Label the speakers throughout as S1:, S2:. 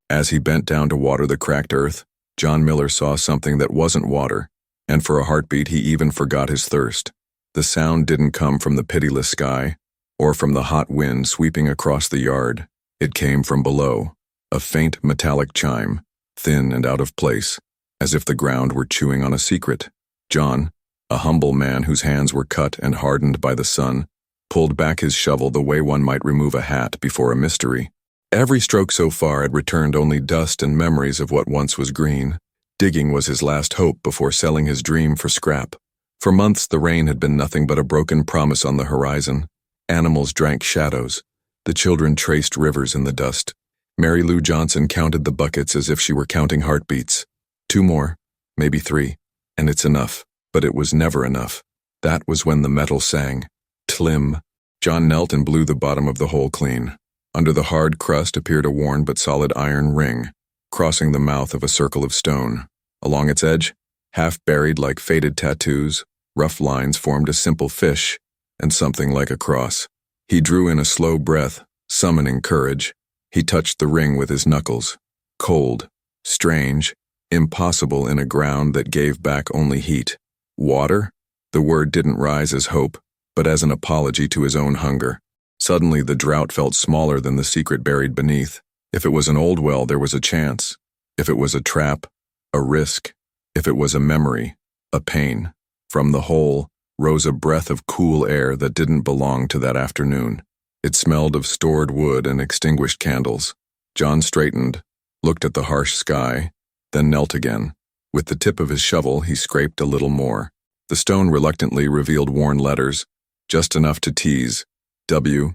S1: As he bent down to water the cracked earth, John Miller saw something that wasn't water, and for a heartbeat he even forgot his thirst. The sound didn't come from the pitiless sky, or from the hot wind sweeping across the yard. It came from below, a faint metallic chime, thin and out of place, as if the ground were chewing on a secret. John, a humble man whose hands were cut and hardened by the sun, pulled back his shovel the way one might remove a hat before a mystery. Every stroke so far had returned only dust and memories of what once was green. Digging was his last hope before selling his dream for scrap. For months the rain had been nothing but a broken promise on the horizon. Animals drank shadows. The children traced rivers in the dust. Mary Lou Johnson counted the buckets as if she were counting heartbeats. 2 more, maybe 3, and it's enough. But it was never enough. That was when the metal sang. Tlim. John knelt and blew the bottom of the hole clean. Under the hard crust appeared a worn but solid iron ring, crossing the mouth of a circle of stone. Along its edge, half buried like faded tattoos, rough lines formed a simple fish and something like a cross. He drew in a slow breath, summoning courage. He touched the ring with his knuckles. Cold, strange, impossible in a ground that gave back only heat. Water? The word didn't rise as hope, but as an apology to his own hunger. Suddenly the drought felt smaller than the secret buried beneath. If it was an old well, there was a chance. If it was a trap, a risk. If it was a memory, a pain. From the hole rose a breath of cool air that didn't belong to that afternoon. It smelled of stored wood and extinguished candles. John straightened, looked at the harsh sky, then knelt again. With the tip of his shovel, he scraped a little more. The stone reluctantly revealed worn letters, just enough to tease. W-E-L.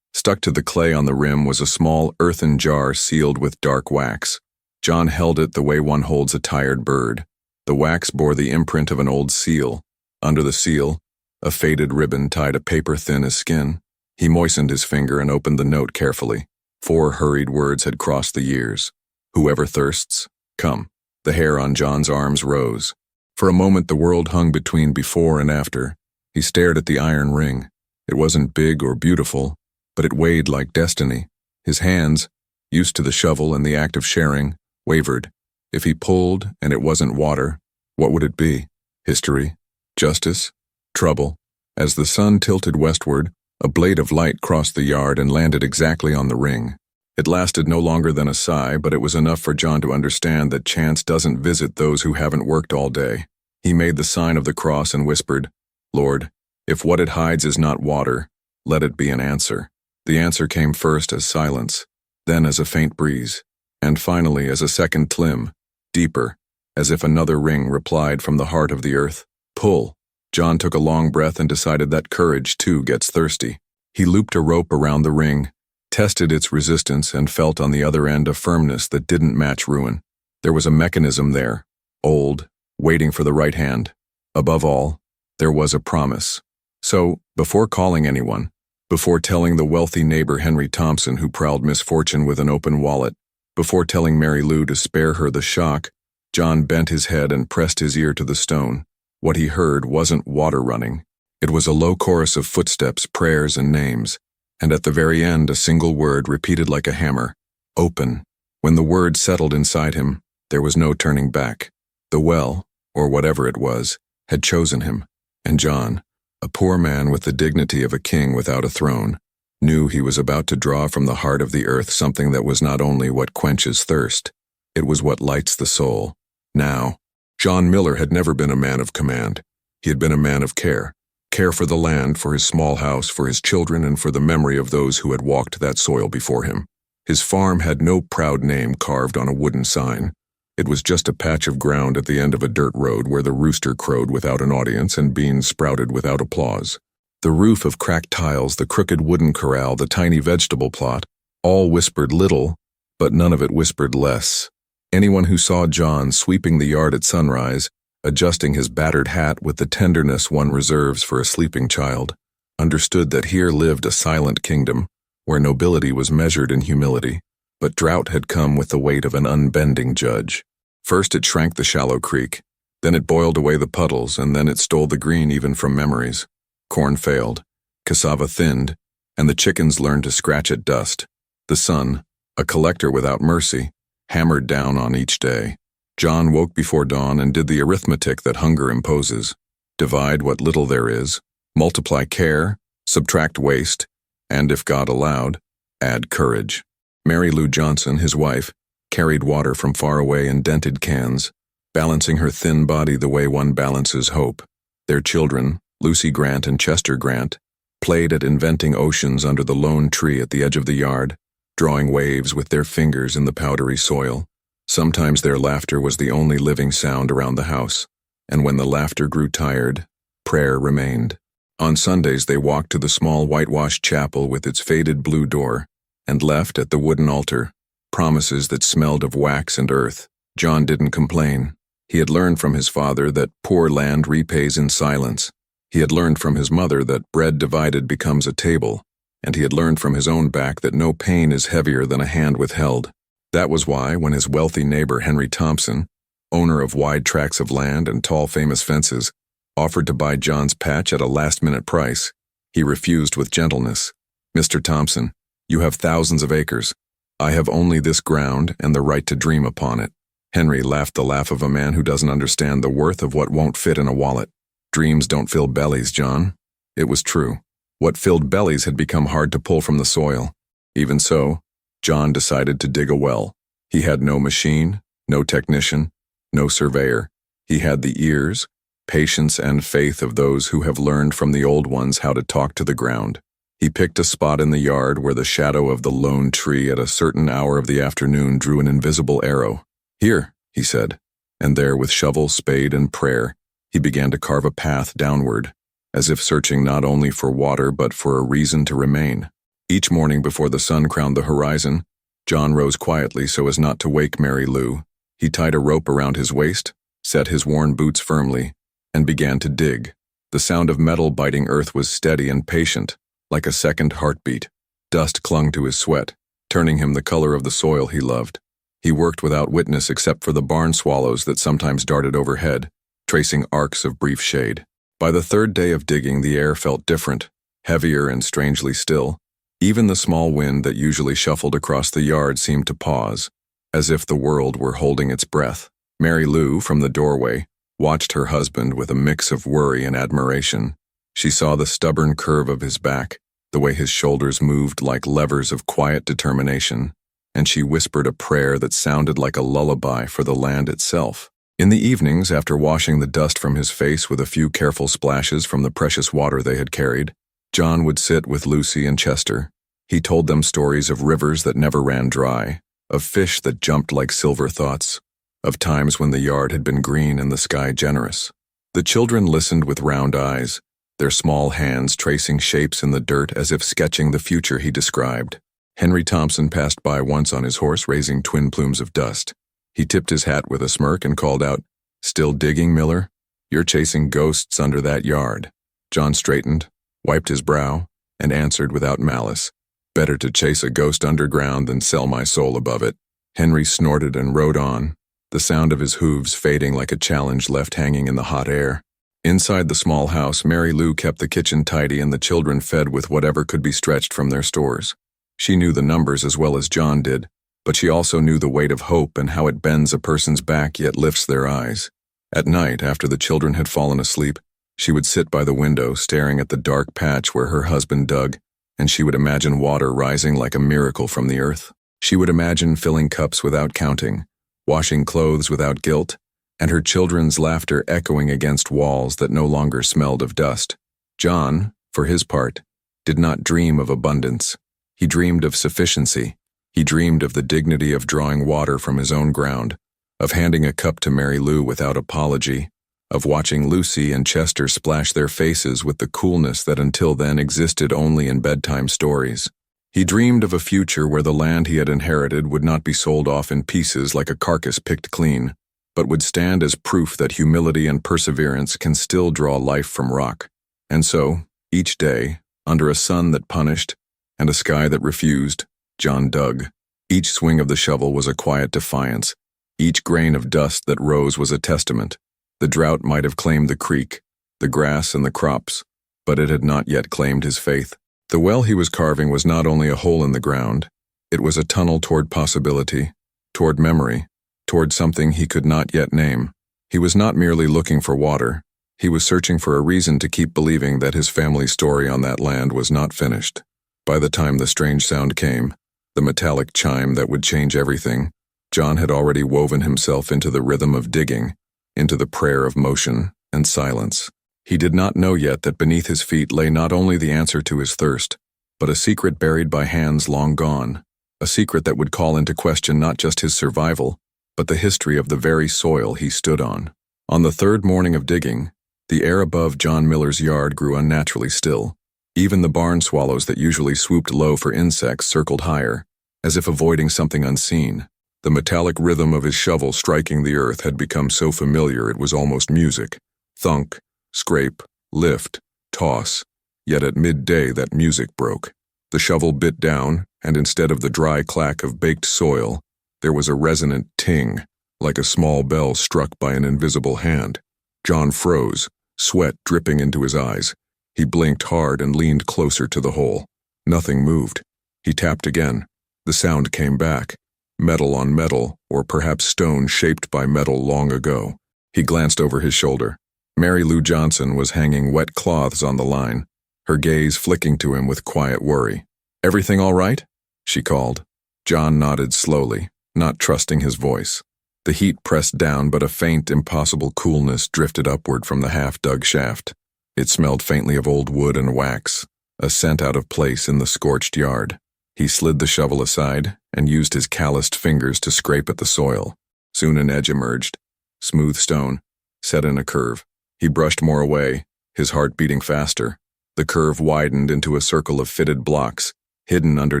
S1: Stuck to the clay on the rim was a small earthen jar sealed with dark wax. John held it the way one holds a tired bird. The wax bore the imprint of an old seal. Under the seal, a faded ribbon tied a paper thin as skin. He moistened his finger and opened the note carefully. 4 hurried words had crossed the years. Whoever thirsts, come. The hair on John's arms rose. For a moment the world hung between before and after. He stared at the iron ring. It wasn't big or beautiful, but it weighed like destiny. His hands, used to the shovel and the act of sharing, wavered. If he pulled and it wasn't water, what would it be? History? Justice? Trouble? As the sun tilted westward, a blade of light crossed the yard and landed exactly on the ring. It lasted no longer than a sigh, but it was enough for John to understand that chance doesn't visit those who haven't worked all day. He made the sign of the cross and whispered, Lord, if what it hides is not water, let it be an answer. The answer came first as silence, then as a faint breeze, and finally as a second tlim, deeper, as if another ring replied from the heart of the earth. Pull. John took a long breath and decided that courage, too, gets thirsty. He looped a rope around the ring, tested its resistance, and felt on the other end a firmness that didn't match ruin. There was a mechanism there, old, waiting for the right hand. Above all, there was a promise. So, before calling anyone, before telling the wealthy neighbor Henry Thompson who prowled misfortune with an open wallet, before telling Mary Lou to spare her the shock, John bent his head and pressed his ear to the stone. What he heard wasn't water running. It was a low chorus of footsteps, prayers, and names, and at the very end a single word repeated like a hammer, open. When the word settled inside him, there was no turning back. The well, or whatever it was, had chosen him, and John, a poor man with the dignity of a king without a throne, knew he was about to draw from the heart of the earth something that was not only what quenches thirst, it was what lights the soul. Now, John Miller had never been a man of command. He had been a man of care. Care for the land, for his small house, for his children, and for the memory of those who had walked that soil before him. His farm had no proud name carved on a wooden sign. It was just a patch of ground at the end of a dirt road where the rooster crowed without an audience and beans sprouted without applause. The roof of cracked tiles, the crooked wooden corral, the tiny vegetable plot, all whispered little, but none of it whispered less. Anyone who saw John sweeping the yard at sunrise, adjusting his battered hat with the tenderness one reserves for a sleeping child, understood that here lived a silent kingdom, where nobility was measured in humility, but drought had come with the weight of an unbending judge. First it shrank the shallow creek, then it boiled away the puddles, and then it stole the green even from memories. Corn failed, cassava thinned, and the chickens learned to scratch at dust. The sun, a collector without mercy, hammered down on each day. John woke before dawn and did the arithmetic that hunger imposes. Divide what little there is, multiply care, subtract waste, and if God allowed, add courage. Mary Lou Johnson, his wife, carried water from far away in dented cans, balancing her thin body the way one balances hope. Their children, Lucy Grant and Chester Grant, played at inventing oceans under the lone tree at the edge of the yard, drawing waves with their fingers in the powdery soil. Sometimes their laughter was the only living sound around the house, and when the laughter grew tired, prayer remained. On Sundays they walked to the small whitewashed chapel with its faded blue door, and left at the wooden altar promises that smelled of wax and earth. John didn't complain. He had learned from his father that poor land repays in silence. He had learned from his mother that bread divided becomes a table, and he had learned from his own back that no pain is heavier than a hand withheld. That was why, when his wealthy neighbor Henry Thompson, owner of wide tracts of land and tall famous fences, offered to buy John's patch at a last-minute price, he refused with gentleness. "Mr. Thompson, you have thousands of acres. I have only this ground and the right to dream upon it." Henry laughed the laugh of a man who doesn't understand the worth of what won't fit in a wallet. Dreams don't fill bellies, John. It was true. What filled bellies had become hard to pull from the soil. Even so, John decided to dig a well. He had no machine, no technician, no surveyor. He had the ears, patience, and faith of those who have learned from the old ones how to talk to the ground. He picked a spot in the yard where the shadow of the lone tree at a certain hour of the afternoon drew an invisible arrow. "Here," he said, and there with shovel, spade, and prayer, he began to carve a path downward, as if searching not only for water but for a reason to remain. Each morning before the sun crowned the horizon, John rose quietly so as not to wake Mary Lou. He tied a rope around his waist, set his worn boots firmly, and began to dig. The sound of metal biting earth was steady and patient, like a second heartbeat. Dust clung to his sweat, turning him the color of the soil he loved. He worked without witness except for the barn swallows that sometimes darted overhead, tracing arcs of brief shade. By the third day of digging, the air felt different, heavier and strangely still. Even the small wind that usually shuffled across the yard seemed to pause, as if the world were holding its breath. Mary Lou, from the doorway, watched her husband with a mix of worry and admiration. She saw the stubborn curve of his back, the way his shoulders moved like levers of quiet determination, and she whispered a prayer that sounded like a lullaby for the land itself. In the evenings, after washing the dust from his face with a few careful splashes from the precious water they had carried, John would sit with Lucy and Chester. He told them stories of rivers that never ran dry, of fish that jumped like silver thoughts, of times when the yard had been green and the sky generous. The children listened with round eyes, their small hands tracing shapes in the dirt as if sketching the future he described. Henry Thompson passed by once on his horse raising twin plumes of dust. He tipped his hat with a smirk and called out, "Still digging, Miller? You're chasing ghosts under that yard." John straightened, wiped his brow, and answered without malice, "Better to chase a ghost underground than sell my soul above it." Henry snorted and rode on, the sound of his hooves fading like a challenge left hanging in the hot air. Inside the small house, Mary Lou kept the kitchen tidy and the children fed with whatever could be stretched from their stores. She knew the numbers as well as John did, but she also knew the weight of hope and how it bends a person's back yet lifts their eyes. At night, after the children had fallen asleep, she would sit by the window staring at the dark patch where her husband dug, and she would imagine water rising like a miracle from the earth. She would imagine filling cups without counting, washing clothes without guilt, and her children's laughter echoing against walls that no longer smelled of dust. John, for his part, did not dream of abundance. He dreamed of sufficiency. He dreamed of the dignity of drawing water from his own ground, of handing a cup to Mary Lou without apology, of watching Lucy and Chester splash their faces with the coolness that until then existed only in bedtime stories. He dreamed of a future where the land he had inherited would not be sold off in pieces like a carcass picked clean, but would stand as proof that humility and perseverance can still draw life from rock. And so, each day, under a sun that punished and a sky that refused, John dug. Each swing of the shovel was a quiet defiance. Each grain of dust that rose was a testament. The drought might have claimed the creek, the grass, and the crops, but it had not yet claimed his faith. The well he was carving was not only a hole in the ground, It was a tunnel toward possibility, toward memory, toward something he could not yet name. He was not merely looking for water. He was searching for a reason to keep believing that his family's story on that land was not finished. By the time the strange sound came, the metallic chime that would change everything, John had already woven himself into the rhythm of digging, into the prayer of motion and silence. He did not know yet that beneath his feet lay not only the answer to his thirst, but a secret buried by hands long gone, a secret that would call into question not just his survival, but the history of the very soil he stood on. On the third morning of digging, the air above John Miller's yard grew unnaturally still. Even the barn swallows that usually swooped low for insects circled higher, as if avoiding something unseen. The metallic rhythm of his shovel striking the earth had become so familiar it was almost music. Thunk, scrape, lift, toss. Yet at midday that music broke. The shovel bit down, and instead of the dry clack of baked soil, there was a resonant ting, like a small bell struck by an invisible hand. John froze, sweat dripping into his eyes. He blinked hard and leaned closer to the hole. Nothing moved. He tapped again. The sound came back. Metal on metal, or perhaps stone shaped by metal long ago. He glanced over his shoulder. Mary Lou Johnson was hanging wet cloths on the line, her gaze flicking to him with quiet worry. "Everything all right?" she called. John nodded slowly, not trusting his voice. The heat pressed down, but a faint, impossible coolness drifted upward from the half-dug shaft. It smelled faintly of old wood and wax, a scent out of place in the scorched yard. He slid the shovel aside and used his calloused fingers to scrape at the soil. Soon an edge emerged, smooth stone, set in a curve. He brushed more away, his heart beating faster. The curve widened into a circle of fitted blocks, hidden under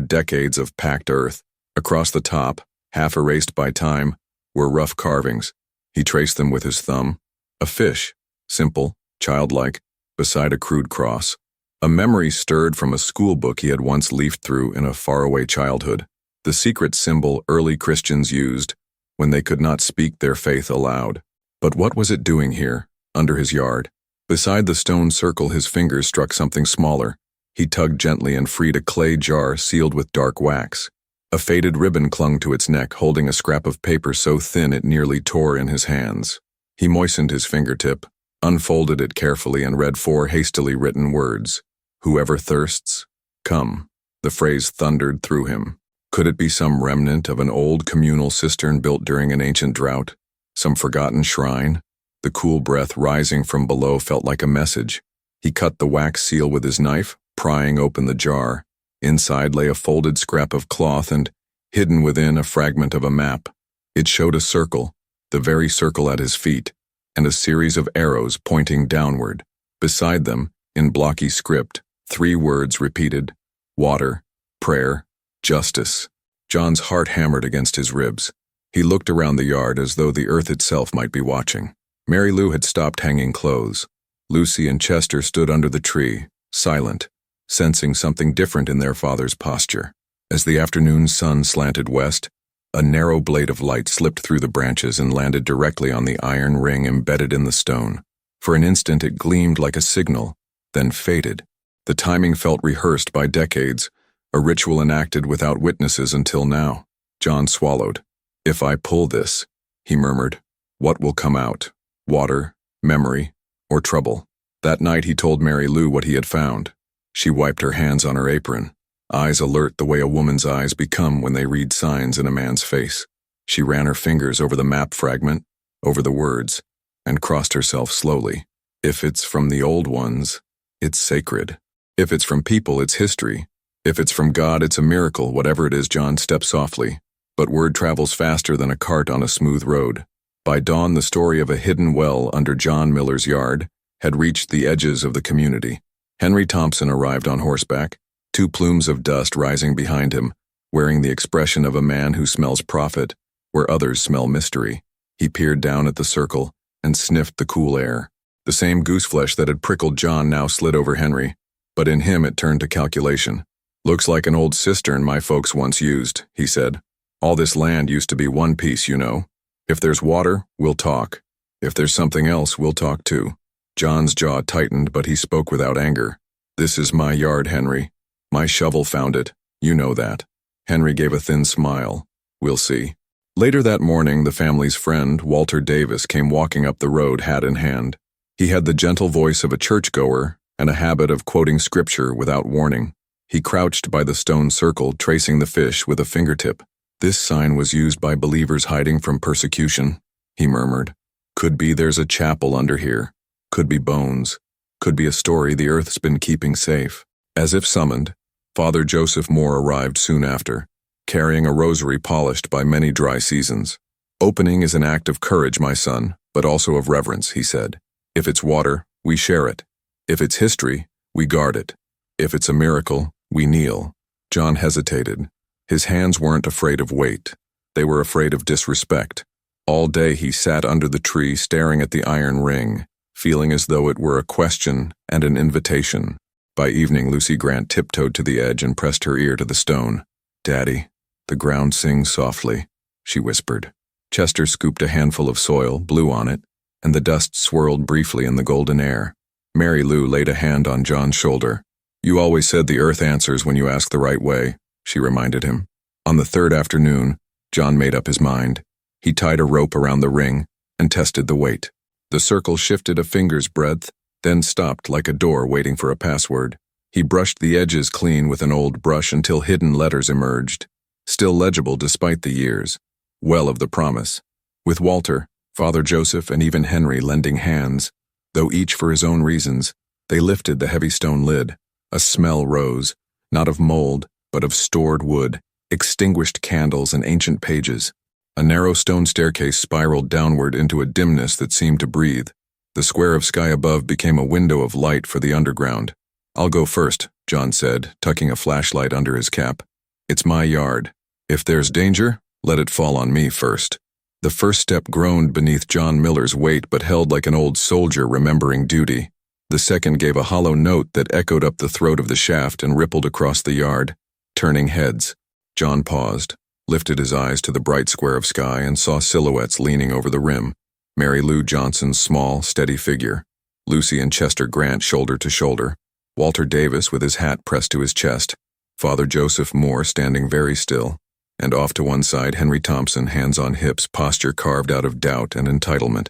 S1: decades of packed earth. Across the top, half erased by time, were rough carvings. He traced them with his thumb. A fish, simple, childlike, beside a crude cross. A memory stirred from a school book he had once leafed through in a faraway childhood. The secret symbol early Christians used when they could not speak their faith aloud. But what was it doing here, under his yard? Beside the stone circle, his fingers struck something smaller. He tugged gently and freed a clay jar sealed with dark wax. A faded ribbon clung to its neck, holding a scrap of paper so thin it nearly tore in his hands. He moistened his fingertip, unfolded it carefully, and read 4 hastily written words. "Whoever thirsts, come." The phrase thundered through him. Could it be some remnant of an old communal cistern built during an ancient drought? Some forgotten shrine? The cool breath rising from below felt like a message. He cut the wax seal with his knife, prying open the jar. Inside lay a folded scrap of cloth and, hidden within, a fragment of a map. It showed a circle, the very circle at his feet, and a series of arrows pointing downward. Beside them, in blocky script, 3 words repeated: water, prayer, justice. John's heart hammered against his ribs. He looked around the yard as though the earth itself might be watching. Mary Lou had stopped hanging clothes. Lucy and Chester stood under the tree, silent, sensing something different in their father's posture. As the afternoon sun slanted west, a narrow blade of light slipped through the branches and landed directly on the iron ring embedded in the stone. For an instant it gleamed like a signal, then faded. The timing felt rehearsed by decades, a ritual enacted without witnesses until now. John swallowed. "If I pull this," he murmured, "what will come out? Water, memory, or trouble?" That night he told Mary Lou what he had found. She wiped her hands on her apron, eyes alert the way a woman's eyes become when they read signs in a man's face. She ran her fingers over the map fragment, over the words, and crossed herself slowly. If it's from the old ones, it's sacred. If it's from people, it's history. If it's from God, it's a miracle. Whatever it is, John stepped softly. But word travels faster than a cart on a smooth road. By dawn, the story of a hidden well under John Miller's yard had reached the edges of the community. Henry Thompson arrived on horseback, 2 plumes of dust rising behind him, wearing the expression of a man who smells profit where others smell mystery. He peered down at the circle and sniffed the cool air. The same gooseflesh that had prickled John now slid over Henry, but in him it turned to calculation. "Looks like an old cistern my folks once used," he said. "All this land used to be one piece, you know. If there's water, we'll talk. If there's something else, we'll talk too." John's jaw tightened, but he spoke without anger. "This is my yard, Henry. My shovel found it. You know that." Henry gave a thin smile. We'll see. Later that morning, the family's friend, Walter Davis, came walking up the road, hat in hand. He had the gentle voice of a churchgoer and a habit of quoting scripture without warning. He crouched by the stone circle, tracing the fish with a fingertip. This sign was used by believers hiding from persecution, he murmured. Could be there's a chapel under here. Could be bones. Could be a story the earth's been keeping safe. As if summoned, Father Joseph Moore arrived soon after, carrying a rosary polished by many dry seasons. Opening is an act of courage, my son, but also of reverence, he said. If it's water, we share it. If it's history, we guard it. If it's a miracle, we kneel. John hesitated. His hands weren't afraid of weight. They were afraid of disrespect. All day he sat under the tree staring at the iron ring, feeling as though it were a question and an invitation. By evening, Lucy Grant tiptoed to the edge and pressed her ear to the stone. Daddy, the ground sings softly, she whispered. Chester scooped a handful of soil, blew on it, and the dust swirled briefly in the golden air. Mary Lou laid a hand on John's shoulder. You always said the earth answers when you ask the right way, she reminded him. On the third afternoon, John made up his mind. He tied a rope around the ring and tested the weight. The circle shifted a finger's breadth, then stopped like a door waiting for a password. He brushed the edges clean with an old brush until hidden letters emerged, still legible despite the years. Well of the promise. With Walter, Father Joseph, and even Henry lending hands, though each for his own reasons, they lifted the heavy stone lid. A smell rose, not of mold, but of stored wood, extinguished candles, and ancient pages. A narrow stone staircase spiraled downward into a dimness that seemed to breathe. The square of sky above became a window of light for the underground. I'll go first, John said, tucking a flashlight under his cap. It's my yard. If there's danger, let it fall on me first. The first step groaned beneath John Miller's weight but held like an old soldier remembering duty. The second gave a hollow note that echoed up the throat of the shaft and rippled across the yard, turning heads. John paused, lifted his eyes to the bright square of sky, and saw silhouettes leaning over the rim. Mary Lou Johnson's small, steady figure, Lucy and Chester Grant shoulder to shoulder, Walter Davis with his hat pressed to his chest, Father Joseph Moore standing very still, and off to one side Henry Thompson, hands on hips, posture carved out of doubt and entitlement.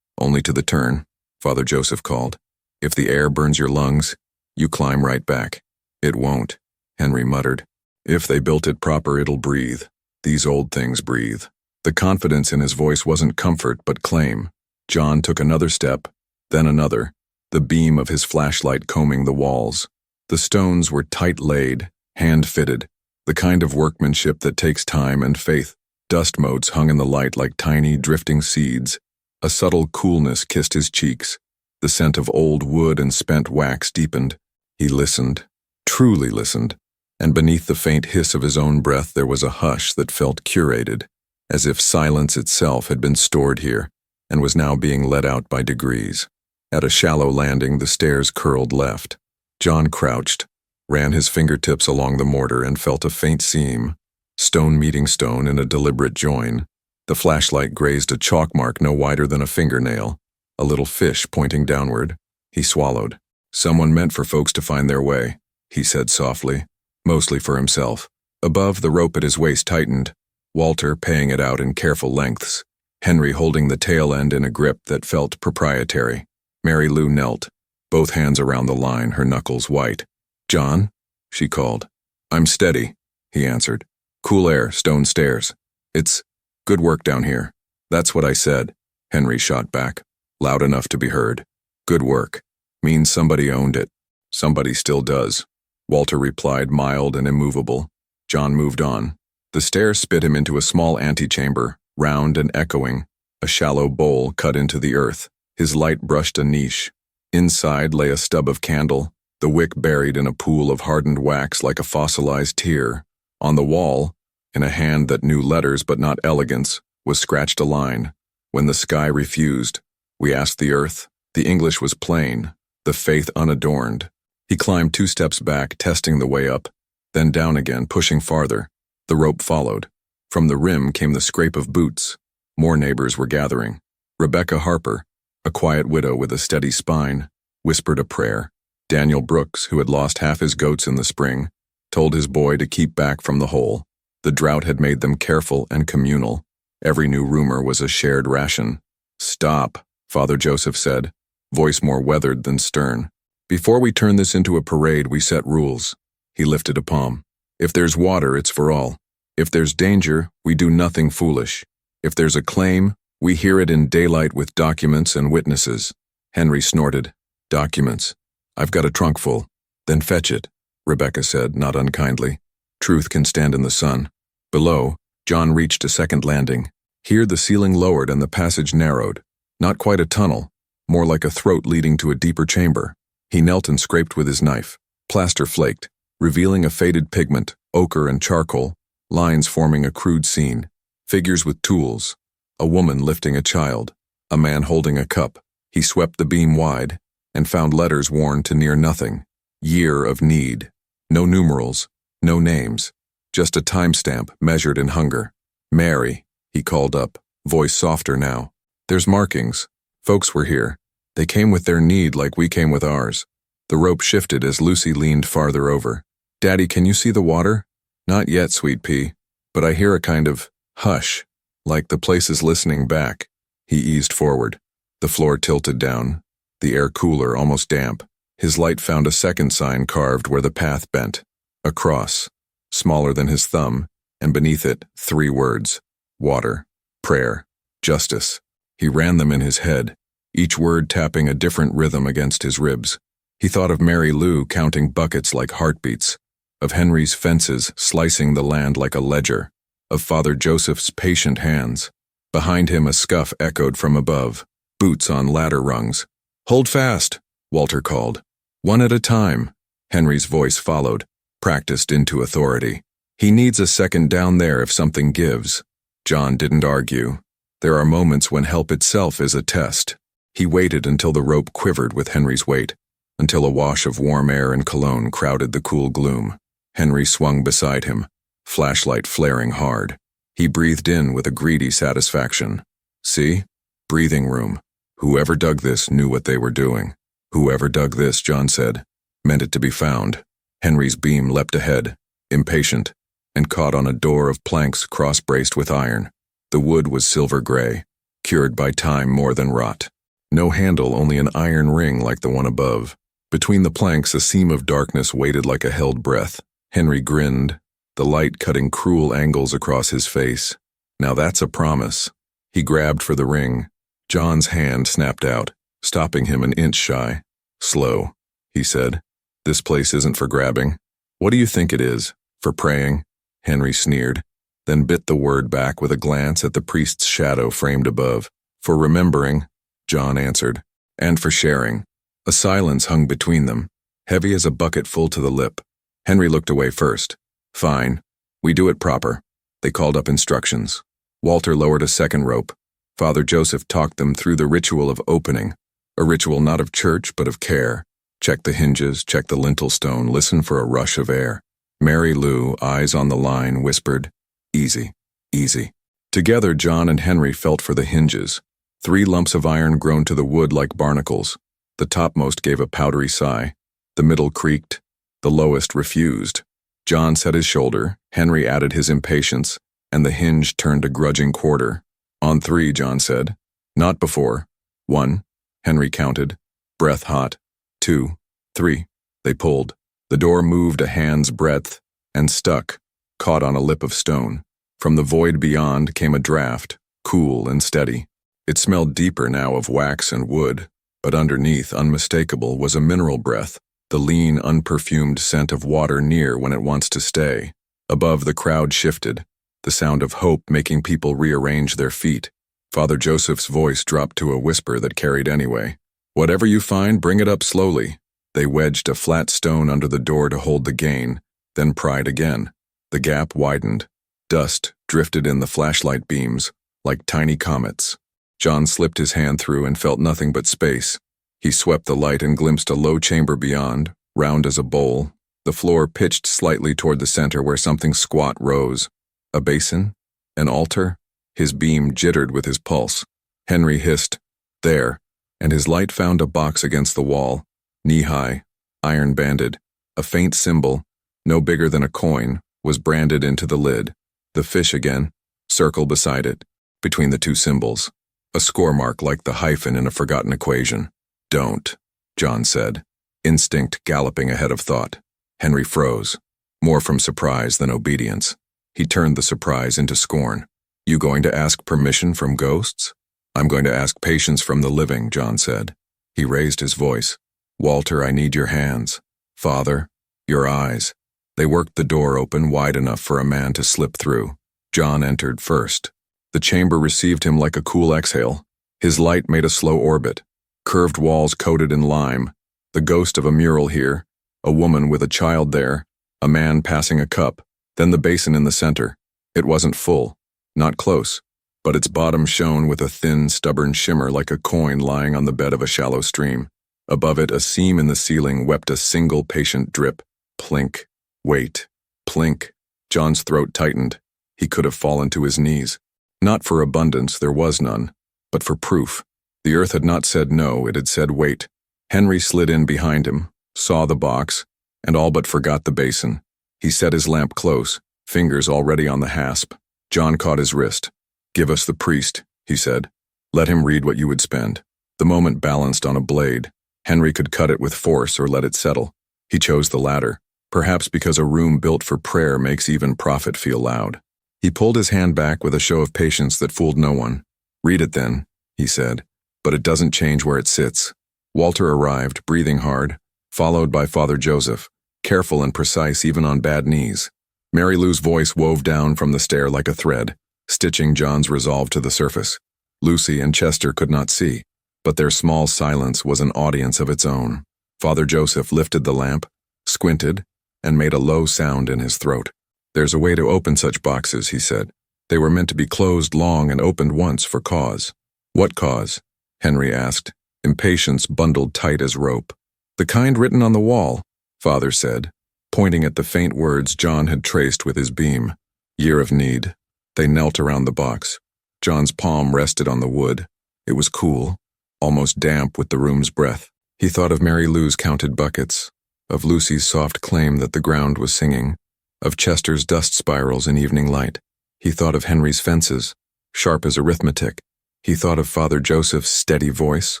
S1: Only to the turn, Father Joseph called. If the air burns your lungs, you climb right back. It won't, Henry muttered. If they built it proper, it'll breathe. These old things breathe. The confidence in his voice wasn't comfort, but claim. John took another step, then another, the beam of his flashlight combing the walls. The stones were tight laid, hand-fitted, the kind of workmanship that takes time and faith. Dust motes hung in the light like tiny, drifting seeds. A subtle coolness kissed his cheeks. The scent of old wood and spent wax deepened. He listened, truly listened, and beneath the faint hiss of his own breath there was a hush that felt curated, as if silence itself had been stored here and was now being let out by degrees. At a shallow landing, the stairs curled left. John crouched, ran his fingertips along the mortar, and felt a faint seam, stone meeting stone in a deliberate join. The flashlight grazed a chalk mark no wider than a fingernail, a little fish pointing downward. He swallowed. Someone meant for folks to find their way, he said softly, mostly for himself. Above, the rope at his waist tightened, Walter paying it out in careful lengths, Henry holding the tail end in a grip that felt proprietary. Mary Lou knelt, both hands around the line, her knuckles white. John, she called. I'm steady, he answered. Cool air, stone stairs. It's good work down here. That's what I said, Henry shot back, loud enough to be heard. Good work. Means somebody owned it. Somebody still does. Walter replied, mild and immovable. John moved on. The stairs spit him into a small antechamber, round and echoing, a shallow bowl cut into the earth. His light brushed a niche. Inside lay a stub of candle, the wick buried in a pool of hardened wax like a fossilized tear. On the wall, in a hand that knew letters but not elegance, was scratched a line. When the sky refused, we asked the earth. The English was plain, the faith unadorned. He climbed 2 steps back, testing the way up, then down again, pushing farther. The rope followed. From the rim came the scrape of boots. More neighbors were gathering. Rebecca Harper, a quiet widow with a steady spine, whispered a prayer. Daniel Brooks, who had lost half his goats in the spring, told his boy to keep back from the hole. The drought had made them careful and communal. Every new rumor was a shared ration. "Stop," Father Joseph said, voice more weathered than stern. "Before we turn this into a parade, we set rules." He lifted a palm. "If there's water, it's for all. If there's danger, we do nothing foolish. If there's a claim, we hear it in daylight with documents and witnesses." Henry snorted. "Documents? I've got a trunk full." "Then fetch it," Rebecca said, not unkindly. "Truth can stand in the sun." Below, John reached a second landing. Here the ceiling lowered and the passage narrowed. Not quite a tunnel, more like a throat leading to a deeper chamber. He knelt and scraped with his knife. Plaster flaked, revealing a faded pigment, ochre and charcoal, lines forming a crude scene. Figures with tools. A woman lifting a child. A man holding a cup. He swept the beam wide and found letters worn to near nothing. Year of need. No numerals, no names. Just a timestamp measured in hunger. "Mary," he called up, voice softer now. "There's markings. Folks were here. They came with their need like we came with ours." The rope shifted as Lucy leaned farther over. "Daddy, can you see the water?" "Not yet, sweet pea, but I hear a kind of hush, like the place is listening back." He eased forward. The floor tilted down, the air cooler, almost damp. His light found a second sign carved where the path bent. A cross, smaller than his thumb, and beneath it 3 words: water, prayer, justice. He ran them in his head, each word tapping a different rhythm against his ribs. He thought of Mary Lou counting buckets like heartbeats, of Henry's fences slicing the land like a ledger, of Father Joseph's patient hands. Behind him a scuff echoed from above, boots on ladder rungs. "Hold fast," Walter called. "One at a time." Henry's voice followed, practiced into authority. "He needs a second down there if something gives." John didn't argue. There are moments when help itself is a test. He waited until the rope quivered with Henry's weight, until a wash of warm air and cologne crowded the cool gloom. Henry swung beside him, flashlight flaring hard. He breathed in with a greedy satisfaction. "See? Breathing room. Whoever dug this knew what they were doing." "Whoever dug this," John said, "meant it to be found." Henry's beam leapt ahead, impatient, and caught on a door of planks cross-braced with iron. The wood was silver gray, cured by time more than rot. No handle, only an iron ring like the one above. Between the planks, a seam of darkness waited like a held breath. Henry grinned, the light cutting cruel angles across his face. "Now that's a promise." He grabbed for the ring. John's hand snapped out, stopping him an inch shy. "Slow," he said. "This place isn't for grabbing." "What do you think it is? For praying?" Henry sneered, then bit the word back with a glance at the priest's shadow framed above. "For remembering," John answered, "and for sharing." A silence hung between them, heavy as a bucket full to the lip. Henry looked away first. "Fine. We do it proper." They called up instructions. Walter lowered a second rope. Father Joseph talked them through the ritual of opening, a ritual not of church but of care. Check the hinges, check the lintel stone, listen for a rush of air. Mary Lou, eyes on the line, whispered, "Easy, easy." Together John and Henry felt for the hinges. 3 lumps of iron grown to the wood like barnacles. The topmost gave a powdery sigh. The middle creaked. The lowest refused. John set his shoulder, Henry added his impatience, and the hinge turned a grudging quarter. "On 3, John said. "Not before." 1, Henry counted, breath hot. 2, 3. They pulled. The door moved a hand's breadth and stuck, caught on a lip of stone. From the void beyond came a draft, cool and steady. It smelled deeper now of wax and wood, but underneath, unmistakable, was a mineral breath, the lean, unperfumed scent of water near when it wants to stay. Above, the crowd shifted, the sound of hope making people rearrange their feet. Father Joseph's voice dropped to a whisper that carried anyway. "Whatever you find, bring it up slowly." They wedged a flat stone under the door to hold the gain, then pried again. The gap widened. Dust drifted in the flashlight beams, like tiny comets. John slipped his hand through and felt nothing but space. He swept the light and glimpsed a low chamber beyond, round as a bowl. The floor pitched slightly toward the center where something squat rose. A basin? An altar? His beam jittered with his pulse. Henry hissed, "There," and his light found a box against the wall, knee-high, iron-banded. A faint symbol, no bigger than a coin, was branded into the lid. The fish again, circle beside it, between the two symbols. A score mark like the hyphen in a forgotten equation. Don't, John said, instinct galloping ahead of thought. Henry froze, more from surprise than obedience. He turned the surprise into scorn. You going to ask permission from ghosts? I'm going to ask patience from the living, John said. He raised his voice. Walter, I need your hands. Father, your eyes. They worked the door open wide enough for a man to slip through. John entered first. The chamber received him like a cool exhale. His light made a slow orbit. Curved walls coated in lime. The ghost of a mural here. A woman with a child there. A man passing a cup. Then the basin in the center. It wasn't full. Not close. But its bottom shone with a thin, stubborn shimmer like a coin lying on the bed of a shallow stream. Above it, a seam in the ceiling wept a single patient drip. Plink. Wait. Plink. John's throat tightened. He could have fallen to his knees. Not for abundance, there was none, but for proof. The earth had not said no, it had said wait. Henry slid in behind him, saw the box, and all but forgot the basin. He set his lamp close, fingers already on the hasp. John caught his wrist. Give us the priest, he said. Let him read what you would spend. The moment balanced on a blade. Henry could cut it with force or let it settle. He chose the latter, perhaps because a room built for prayer makes even prophet feel loud. He pulled his hand back with a show of patience that fooled no one. Read it then, he said, but it doesn't change where it sits. Walter arrived, breathing hard, followed by Father Joseph, careful and precise even on bad knees. Mary Lou's voice wove down from the stair like a thread, stitching John's resolve to the surface. Lucy and Chester could not see, but their small silence was an audience of its own. Father Joseph lifted the lamp, squinted, and made a low sound in his throat. There's a way to open such boxes, he said. They were meant to be closed long and opened once for cause. What cause? Henry asked, impatience bundled tight as rope. The kind written on the wall, Father said, pointing at the faint words John had traced with his beam. Year of need. They knelt around the box. John's palm rested on the wood. It was cool, almost damp with the room's breath. He thought of Mary Lou's counted buckets, of Lucy's soft claim that the ground was singing, of Chester's dust spirals in evening light. He thought of Henry's fences, sharp as arithmetic. He thought of Father Joseph's steady voice,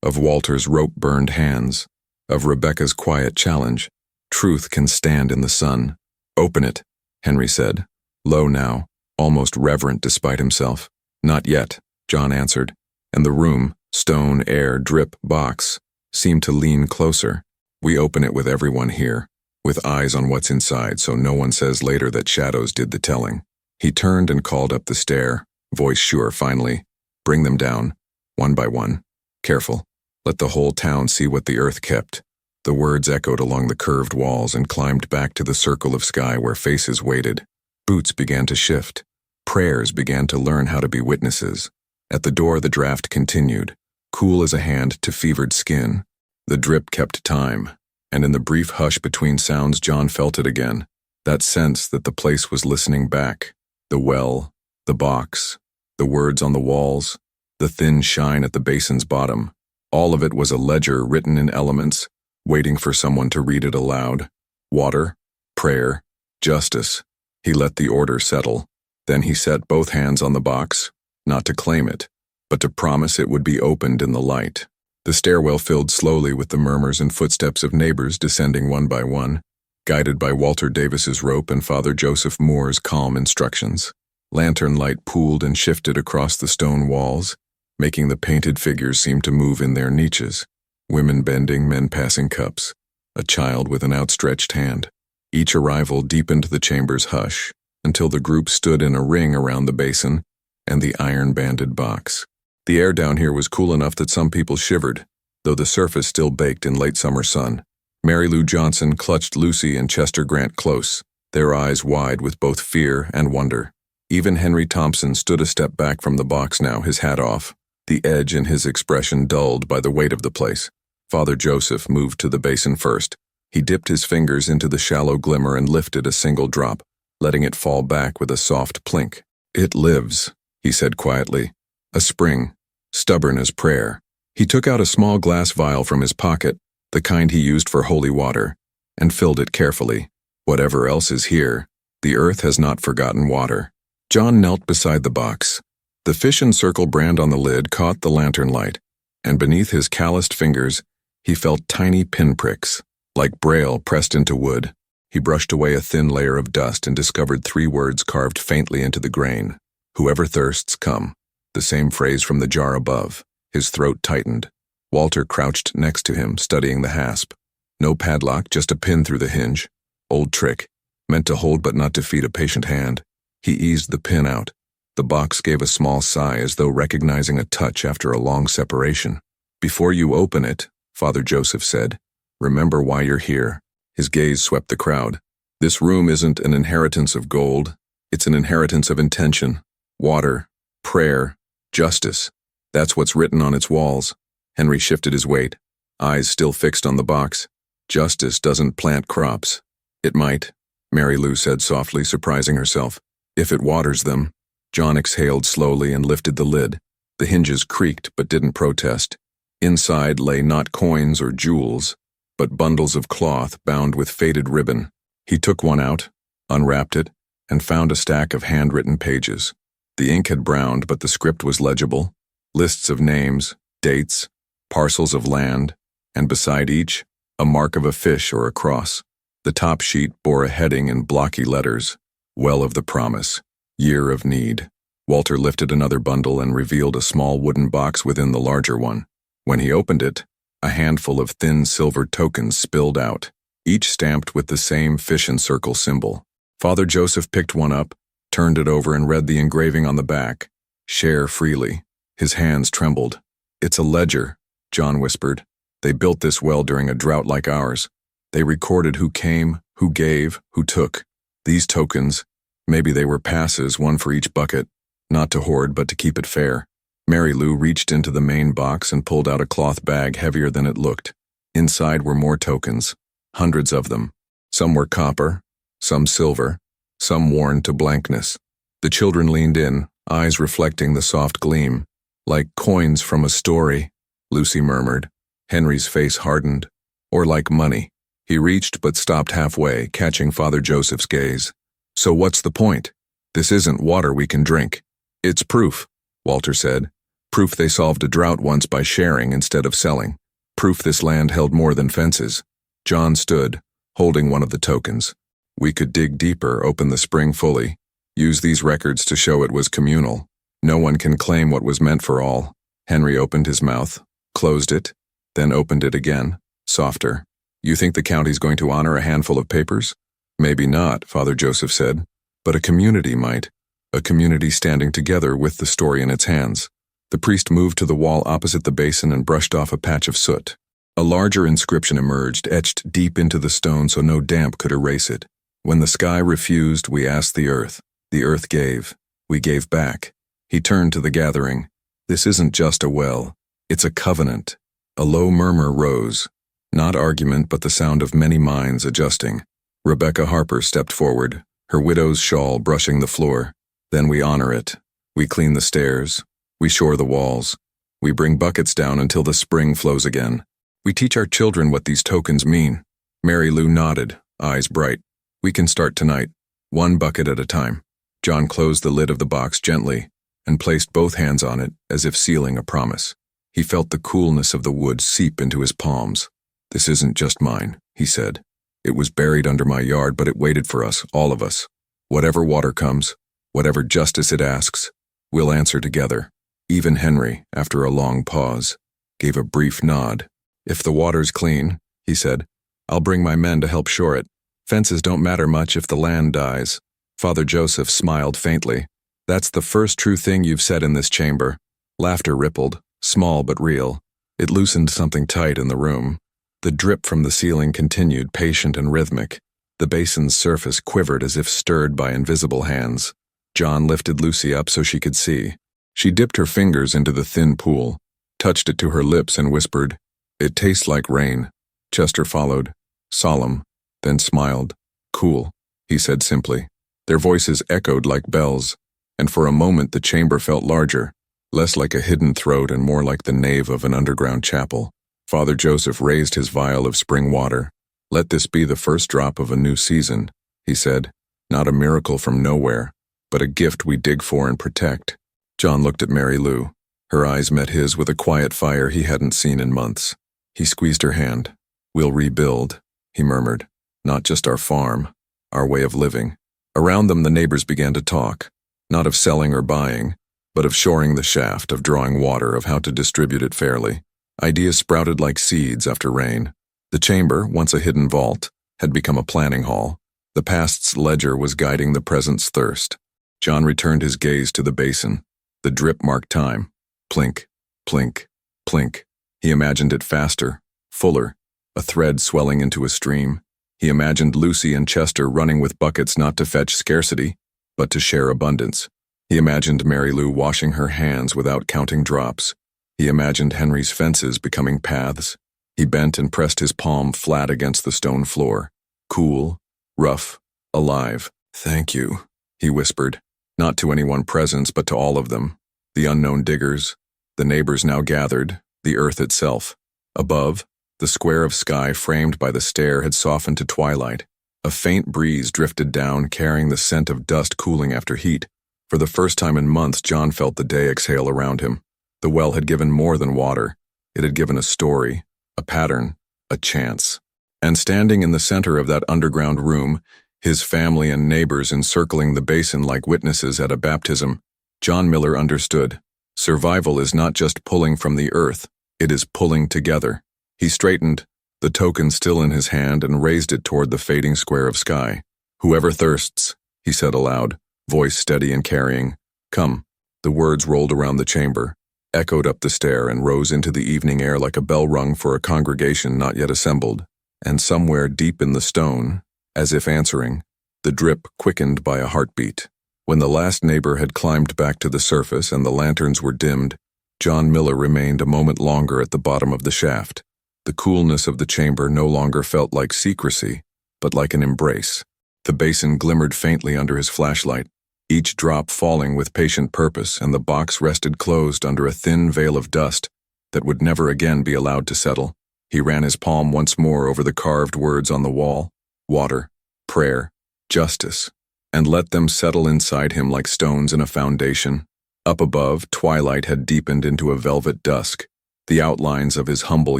S1: of Walter's rope-burned hands, of Rebecca's quiet challenge. Truth can stand in the sun. Open it, Henry said, low now, almost reverent despite himself. Not yet, John answered, and the room, stone, air, drip, box, seemed to lean closer. We open it with everyone here, with eyes on what's inside so no one says later that shadows did the telling. He turned and called up the stair, voice sure finally. Bring them down, one by one. Careful. Let the whole town see what the earth kept. The words echoed along the curved walls and climbed back to the circle of sky where faces waited. Boots began to shift. Prayers began to learn how to be witnesses. At the door the draft continued, cool as a hand to fevered skin. The drip kept time. And in the brief hush between sounds John felt it again, that sense that the place was listening back. The well, the box, the words on the walls, the thin shine at the basin's bottom. All of it was a ledger written in elements, waiting for someone to read it aloud. Water, prayer, justice. He let the order settle. Then he set both hands on the box, not to claim it, but to promise it would be opened in the light. The stairwell filled slowly with the murmurs and footsteps of neighbors descending one by one, guided by Walter Davis's rope and Father Joseph Moore's calm instructions. Lantern light pooled and shifted across the stone walls, making the painted figures seem to move in their niches. Women bending, men passing cups, a child with an outstretched hand. Each arrival deepened the chamber's hush, until the group stood in a ring around the basin and the iron-banded box. The air down here was cool enough that some people shivered, though the surface still baked in late summer sun. Mary Lou Johnson clutched Lucy and Chester Grant close, their eyes wide with both fear and wonder. Even Henry Thompson stood a step back from the box now, his hat off, the edge in his expression dulled by the weight of the place. Father Joseph moved to the basin first. He dipped his fingers into the shallow glimmer and lifted a single drop, letting it fall back with a soft plink. It lives, he said quietly. A spring, stubborn as prayer. He took out a small glass vial from his pocket, the kind he used for holy water, and filled it carefully. Whatever else is here, the earth has not forgotten water. John knelt beside the box. The Fish and Circle brand on the lid caught the lantern light, and beneath his calloused fingers, he felt tiny pinpricks, like braille pressed into wood. He brushed away a thin layer of dust and discovered 3 words carved faintly into the grain. "Whoever thirsts, come." The same phrase from the jar above. His throat tightened. Walter crouched next to him, studying the hasp. No padlock, just a pin through the hinge. Old trick, meant to hold but not defeat a patient hand. He eased the pin out. The box gave a small sigh as though recognizing a touch after a long separation. "Before you open it," Father Joseph said, "remember why you're here." His gaze swept the crowd. "This room isn't an inheritance of gold. It's an inheritance of intention, water, prayer, justice. That's what's written on its walls." Henry shifted his weight, eyes still fixed on the box. "Justice doesn't plant crops." "It might," Mary Lou said softly, surprising herself. "If it waters them." John exhaled slowly and lifted the lid. The hinges creaked but didn't protest. Inside lay not coins or jewels, but bundles of cloth bound with faded ribbon. He took one out, unwrapped it, and found a stack of handwritten pages. The ink had browned, but the script was legible. Lists of names, dates, parcels of land, and beside each, a mark of a fish or a cross. The top sheet bore a heading in blocky letters, "Well of the Promise, Year of Need." Walter lifted another bundle and revealed a small wooden box within the larger one. When he opened it, a handful of thin silver tokens spilled out, each stamped with the same Fish and Circle symbol. Father Joseph picked one up, turned it over and read the engraving on the back. "Share freely." His hands trembled. "It's a ledger," John whispered. "They built this well during a drought like ours. They recorded who came, who gave, who took. These tokens, maybe they were passes, one for each bucket, not to hoard but to keep it fair." Mary Lou reached into the main box and pulled out a cloth bag heavier than it looked. Inside were more tokens, hundreds of them. Some were copper, some silver, some worn to blankness. The children leaned in, eyes reflecting the soft gleam. "Like coins from a story," Lucy murmured. Henry's face hardened. "Or like money." He reached but stopped halfway, catching Father Joseph's gaze. "So what's the point? This isn't water we can drink." "It's proof," Walter said. "Proof they solved a drought once by sharing instead of selling. Proof this land held more than fences." John stood, holding one of the tokens. "We could dig deeper, open the spring fully, use these records to show it was communal. No one can claim what was meant for all." Henry opened his mouth, closed it, then opened it again, softer. "You think the county's going to honor a handful of papers?" "Maybe not," Father Joseph said, "but a community might. A community standing together with the story in its hands." The priest moved to the wall opposite the basin and brushed off a patch of soot. A larger inscription emerged, etched deep into the stone so no damp could erase it. "When the sky refused, we asked the earth. The earth gave. We gave back." He turned to the gathering. "This isn't just a well. It's a covenant." A low murmur rose. Not argument, but the sound of many minds adjusting. Rebecca Harper stepped forward, her widow's shawl brushing the floor. "Then we honor it. We clean the stairs. We shore the walls. We bring buckets down until the spring flows again. We teach our children what these tokens mean." Mary Lou nodded, eyes bright. "We can start tonight, one bucket at a time." John closed the lid of the box gently and placed both hands on it as if sealing a promise. He felt the coolness of the wood seep into his palms. "This isn't just mine," he said. "It was buried under my yard, but it waited for us, all of us. Whatever water comes, whatever justice it asks, we'll answer together." Even Henry, after a long pause, gave a brief nod. "If the water's clean," he said, "I'll bring my men to help shore it. Fences don't matter much if the land dies." Father Joseph smiled faintly. "That's the first true thing you've said in this chamber." Laughter rippled, small but real. It loosened something tight in the room. The drip from the ceiling continued, patient and rhythmic. The basin's surface quivered as if stirred by invisible hands. John lifted Lucy up so she could see. She dipped her fingers into the thin pool, touched it to her lips and whispered, "It tastes like rain." Chester followed, solemn, then smiled. "Cool," he said simply. Their voices echoed like bells, and for a moment the chamber felt larger, less like a hidden throat and more like the nave of an underground chapel. Father Joseph raised his vial of spring water. "Let this be the first drop of a new season," he said. "Not a miracle from nowhere, but a gift we dig for and protect. John looked at Mary Lou. Her eyes met his with a quiet fire he hadn't seen in months. He squeezed her hand. "We'll rebuild," he murmured. "Not just our farm, our way of living." Around them the neighbors began to talk, not of selling or buying, but of shoring the shaft, of drawing water, of how to distribute it fairly. Ideas sprouted like seeds after rain. The chamber, once a hidden vault, had become a planning hall. The past's ledger was guiding the present's thirst. John returned his gaze to the basin. The drip marked time. Plink, plink, plink. He imagined it faster, fuller, a thread swelling into a stream. He imagined Lucy and Chester running with buckets not to fetch scarcity, but to share abundance. He imagined Mary Lou washing her hands without counting drops. He imagined Henry's fences becoming paths. He bent and pressed his palm flat against the stone floor. Cool, rough, alive. "Thank you," he whispered, not to anyone present but to all of them. The unknown diggers, the neighbors now gathered, the earth itself. Above, the square of sky framed by the stair had softened to twilight. A faint breeze drifted down, carrying the scent of dust cooling after heat. For the first time in months, John felt the day exhale around him. The well had given more than water. It had given a story, a pattern, a chance. And standing in the center of that underground room, his family and neighbors encircling the basin like witnesses at a baptism, John Miller understood. Survival is not just pulling from the earth, it is pulling together. He straightened, the token still in his hand, and raised it toward the fading square of sky. "Whoever thirsts," he said aloud, voice steady and carrying. "Come." The words rolled around the chamber, echoed up the stair, and rose into the evening air like a bell rung for a congregation not yet assembled. And somewhere deep in the stone, as if answering, the drip quickened by a heartbeat. When the last neighbor had climbed back to the surface and the lanterns were dimmed, John Miller remained a moment longer at the bottom of the shaft. The coolness of the chamber no longer felt like secrecy, but like an embrace. The basin glimmered faintly under his flashlight, each drop falling with patient purpose, and the box rested closed under a thin veil of dust that would never again be allowed to settle. He ran his palm once more over the carved words on the wall: water, prayer, justice, and let them settle inside him like stones in a foundation. Up above, twilight had deepened into a velvet dusk. The outlines of his humble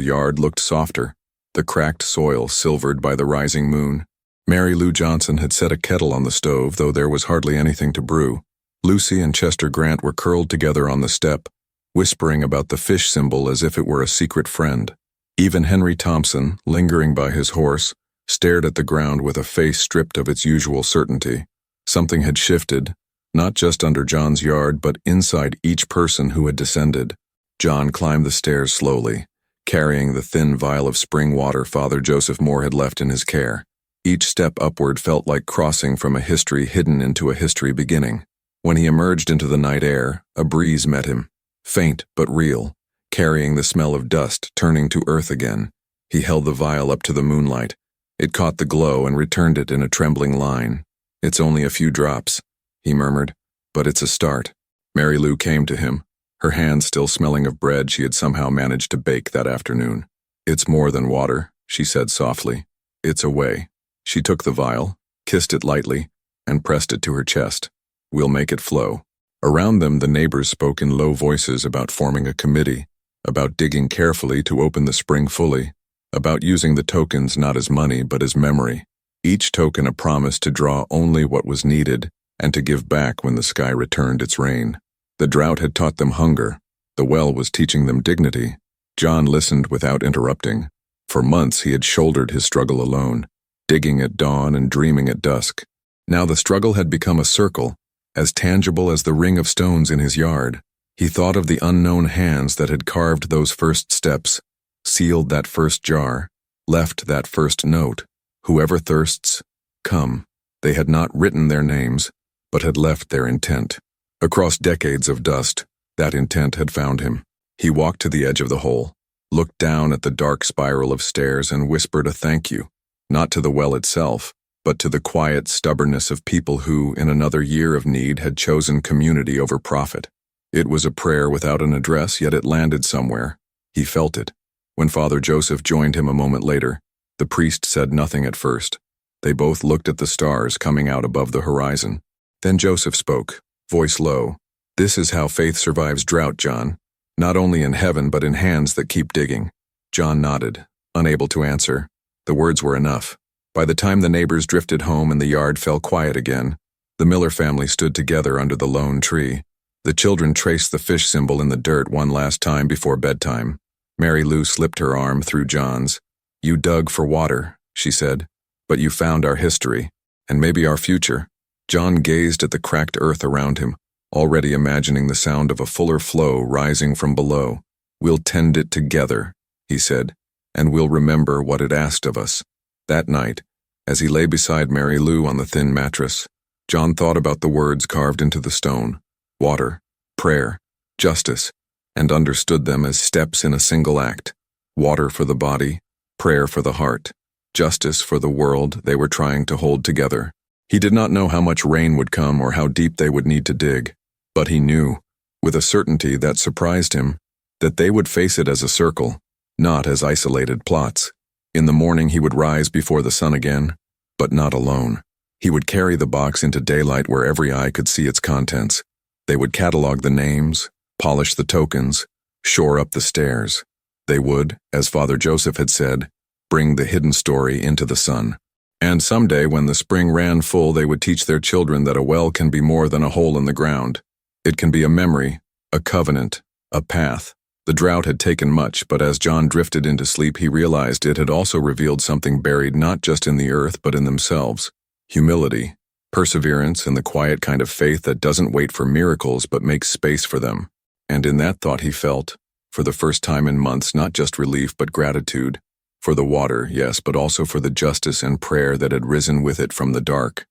S1: yard looked softer, the cracked soil silvered by the rising moon. Mary Lou Johnson had set a kettle on the stove, though there was hardly anything to brew. Lucy and Chester Grant were curled together on the step, whispering about the fish symbol as if it were a secret friend. Even Henry Thompson, lingering by his horse, stared at the ground with a face stripped of its usual certainty. Something had shifted, not just under John's yard, but inside each person who had descended. John climbed the stairs slowly, carrying the thin vial of spring water Father Joseph Moore had left in his care. Each step upward felt like crossing from a history hidden into a history beginning. When he emerged into the night air, a breeze met him, faint but real, carrying the smell of dust turning to earth again. He held the vial up to the moonlight. It caught the glow and returned it in a trembling line. "It's only a few drops," he murmured, "but it's a start." Mary Lou came to him, her hands still smelling of bread she had somehow managed to bake that afternoon. "It's more than water," she said softly. "It's a way." She took the vial, kissed it lightly, and pressed it to her chest. "We'll make it flow." Around them the neighbors spoke in low voices about forming a committee, about digging carefully to open the spring fully, about using the tokens not as money but as memory. Each token a promise to draw only what was needed and to give back when the sky returned its rain. The drought had taught them hunger. The well was teaching them dignity. John listened without interrupting. For months he had shouldered his struggle alone, digging at dawn and dreaming at dusk. Now the struggle had become a circle, as tangible as the ring of stones in his yard. He thought of the unknown hands that had carved those first steps, sealed that first jar, left that first note. Whoever thirsts, come. They had not written their names, but had left their intent. Across decades of dust, that intent had found him. He walked to the edge of the hole, looked down at the dark spiral of stairs, and whispered a thank you, not to the well itself, but to the quiet stubbornness of people who, in another year of need, had chosen community over profit. It was a prayer without an address, yet it landed somewhere. He felt it. When Father Joseph joined him a moment later, the priest said nothing at first. They both looked at the stars coming out above the horizon. Then Joseph spoke, voice low. "This is how faith survives drought, John. Not only in heaven but in hands that keep digging." John nodded, unable to answer. The words were enough. By the time the neighbors drifted home and the yard fell quiet again, the Miller family stood together under the lone tree. The children traced the fish symbol in the dirt one last time before bedtime. Mary Lou slipped her arm through John's. "You dug for water," she said, "but you found our history, and maybe our future." John gazed at the cracked earth around him, already imagining the sound of a fuller flow rising from below. "We'll tend it together," he said, "and we'll remember what it asked of us." That night, as he lay beside Mary Lou on the thin mattress, John thought about the words carved into the stone: water, prayer, justice, and understood them as steps in a single act. Water for the body, prayer for the heart, justice for the world they were trying to hold together. He did not know how much rain would come or how deep they would need to dig, but he knew, with a certainty that surprised him, that they would face it as a circle, not as isolated plots. In the morning he would rise before the sun again, but not alone. He would carry the box into daylight where every eye could see its contents. They would catalog the names, polish the tokens, shore up the stairs. They would, as Father Joseph had said, bring the hidden story into the sun. And someday, when the spring ran full, they would teach their children that a well can be more than a hole in the ground. It can be a memory, a covenant, a path. The drought had taken much, but as John drifted into sleep, he realized it had also revealed something buried not just in the earth but in themselves: humility, perseverance, and the quiet kind of faith that doesn't wait for miracles but makes space for them. And in that thought he felt, for the first time in months, not just relief but gratitude. For the water, yes, but also for the justice and prayer that had risen with it from the dark.